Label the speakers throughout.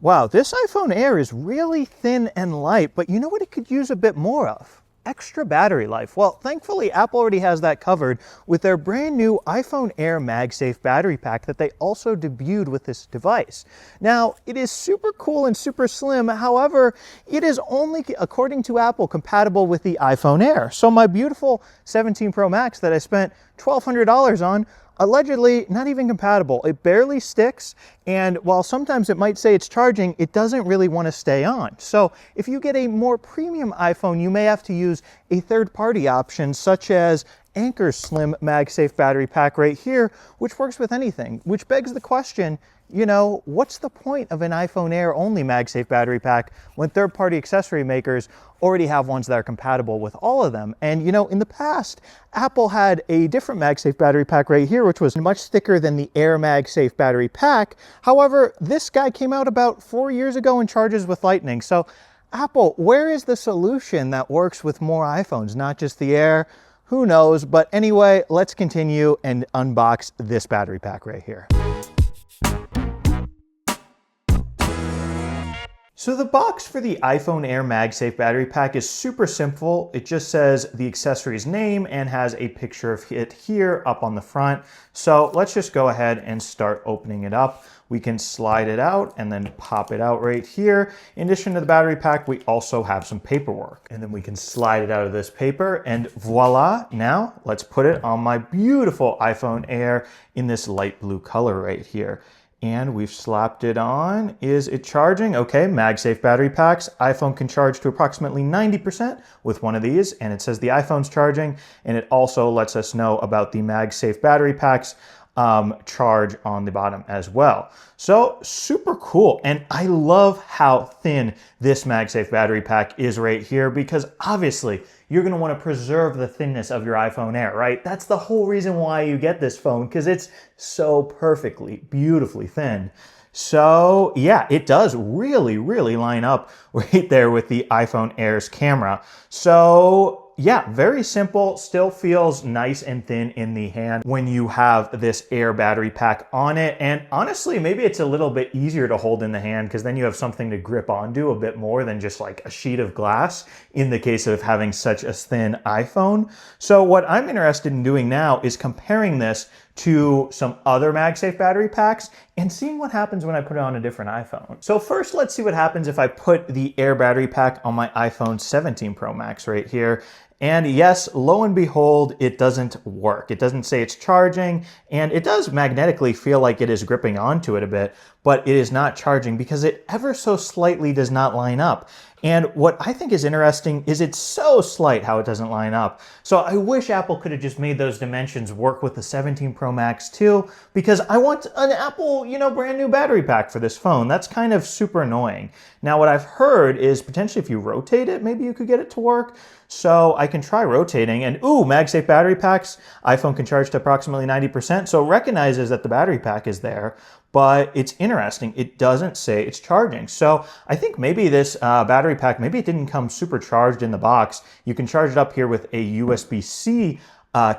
Speaker 1: Wow, this iPhone Air is really thin and light, but you know what it could use a bit more of? Extra battery life. Well, thankfully, Apple already has that covered with their brand new iPhone Air MagSafe Battery Pack that they also debuted with this device. Now, it is super cool and super slim. However, it is only, according to Apple, compatible with the iPhone Air. So my beautiful 17 Pro Max that I spent $1,200 on, allegedly not even compatible. It barely sticks, and while sometimes it might say it's charging, it doesn't really want to stay on. So if you get a more premium iPhone, you may have to use a third-party option such as Anker's Slim MagSafe Battery Pack right here, which works with anything, which begs the question, you know, what's the point of an iPhone Air only MagSafe battery pack when third-party accessory makers already have ones that are compatible with all of them? And you know, in the past, Apple had a different MagSafe battery pack right here, which was much thicker than the Air MagSafe battery pack. However, this guy came out about 4 years ago and charges with Lightning. So Apple, where is the solution that works with more iPhones, not just the Air? Who knows? But anyway, let's continue and unbox this battery pack right here. So the box for the iPhone Air MagSafe Battery Pack is super simple. It just says the accessory's name and has a picture of it here up on the front. So let's just go ahead and start opening it up. We can slide it out and then pop it out right here. In addition to the battery pack, we also have some paperwork. And then we can slide it out of this paper and voila. Now let's put it on my beautiful iPhone Air in this light blue color right here. And we've slapped it on. Is it charging? Okay, MagSafe battery packs. iPhone can charge to approximately 90% with one of these, and it says the iPhone's charging, and it also lets us know about the MagSafe battery packs charge on the bottom as well. So super cool. And I love how thin this MagSafe battery pack is right here, because obviously you're going to want to preserve the thinness of your iPhone Air, right? That's the whole reason why you get this phone, because it's so perfectly, beautifully thin. So yeah, it does really, really line up right there with the iPhone Air's camera. So yeah, very simple, still feels nice and thin in the hand when you have this Air battery pack on it. And honestly, maybe it's a little bit easier to hold in the hand because then you have something to grip onto a bit more than just like a sheet of glass in the case of having such a thin iPhone. So what I'm interested in doing now is comparing this to some other MagSafe battery packs and seeing what happens when I put it on a different iPhone. So first, let's see what happens if I put the Air battery pack on my iPhone 17 Pro Max right here. And yes, lo and behold, it doesn't work. It doesn't say it's charging, and it does magnetically feel like it is gripping onto it a bit, but it is not charging because it ever so slightly does not line up. And what I think is interesting is it's so slight how it doesn't line up. So I wish Apple could have just made those dimensions work with the 17 Pro Max too, because I want an Apple, you know, brand new battery pack for this phone. That's kind of super annoying. Now, what I've heard is potentially if you rotate it, maybe you could get it to work. So I can try rotating, and ooh, MagSafe battery packs, iPhone can charge to approximately 90%. So it recognizes that the battery pack is there, but it's interesting. It doesn't say it's charging. So I think maybe this battery pack, maybe it didn't come supercharged in the box. You can charge it up here with a USB-C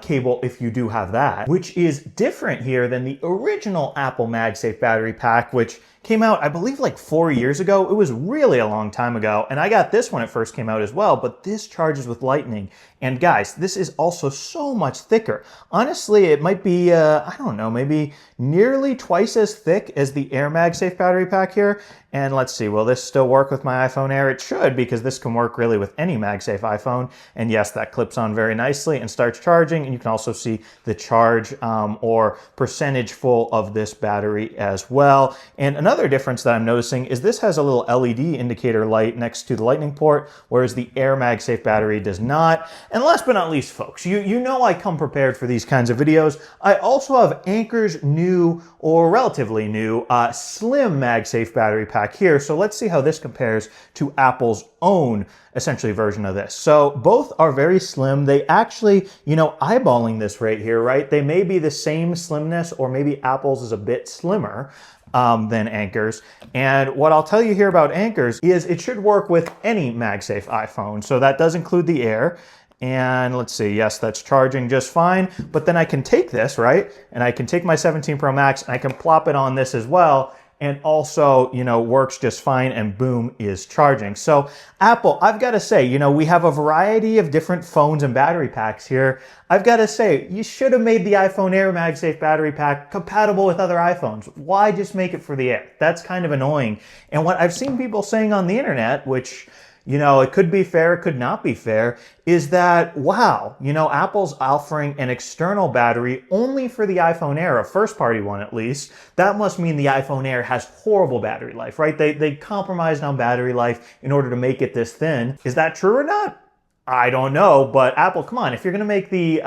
Speaker 1: cable if you do have that, which is different here than the original Apple MagSafe battery pack, which came out, I believe, like 4 years ago. It was really a long time ago, and I got this when it first came out as well, but this charges with Lightning. And guys, this is also so much thicker. Honestly, it might be, I don't know, maybe nearly twice as thick as the Air MagSafe battery pack here. And let's see, will this still work with my iPhone Air? It should, because this can work really with any MagSafe iPhone. And yes, that clips on very nicely and starts charging. And you can also see the charge or percentage full of this battery as well. And another difference that I'm noticing is this has a little LED indicator light next to the Lightning port, whereas the Air MagSafe battery does not. And last but not least, folks, you know I come prepared for these kinds of videos. I also have Anker's new, or relatively new, slim MagSafe battery pack here. So let's see how this compares to Apple's own, essentially, version of this. So both are very slim. They actually, you know, eyeballing this right here, right? They may be the same slimness, or maybe Apple's is a bit slimmer than Anker's. And what I'll tell you here about Anker's is it should work with any MagSafe iPhone. So that does include the Air. And let's see, yes, that's charging just fine. But then I can take this, right? And I can take my 17 Pro Max and I can plop it on this as well. and also, works just fine, and boom, is charging. So Apple, I've got to say, we have a variety of different phones and battery packs here. I've got to say, you should have made the iPhone Air MagSafe Battery Pack compatible with other iPhones. Why just make it for the Air? That's kind of annoying. And what I've seen people saying on the internet, which, it could be fair, it could not be fair, is that, wow, Apple's offering an external battery only for the iPhone Air, a first-party one at least. That must mean the iPhone Air has horrible battery life, right? They compromised on battery life in order to make it this thin. Is that true or not? I don't know, but Apple, come on, if you're going to make the,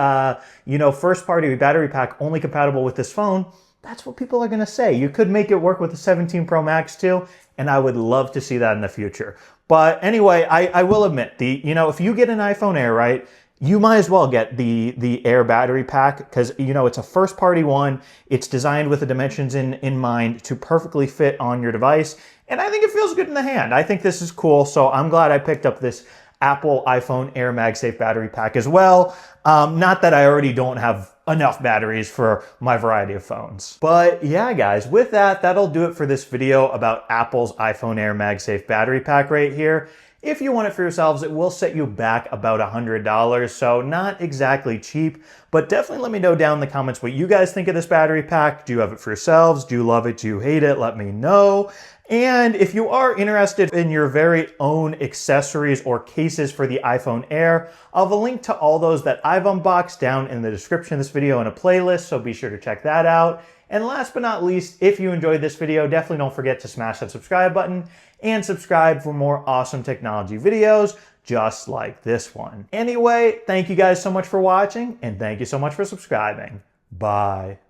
Speaker 1: first-party battery pack only compatible with this phone, that's what people are going to say. You could make it work with the 17 Pro Max too, and I would love to see that in the future. But anyway, I will admit, if you get an iPhone Air, right, you might as well get the Air battery pack because, it's a first-party one. It's designed with the dimensions in mind to perfectly fit on your device, and I think it feels good in the hand. I think this is cool, so I'm glad I picked up this Apple iPhone Air MagSafe Battery Pack as well. Not that I already don't have enough batteries for my variety of phones. But yeah, guys, with that, that'll do it for this video about Apple's iPhone Air MagSafe Battery Pack right here. If you want it for yourselves, it will set you back about $100, so not exactly cheap, but definitely let me know down in the comments what you guys think of this battery pack. Do you have it for yourselves? Do you love it? Do you hate it? Let me know. And if you are interested in your very own accessories or cases for the iPhone Air, I'll have a link to all those that I've unboxed down in the description of this video in a playlist, so be sure to check that out. And last but not least, if you enjoyed this video, definitely don't forget to smash that subscribe button and subscribe for more awesome technology videos just like this one. Anyway, thank you guys so much for watching, and thank you so much for subscribing. Bye.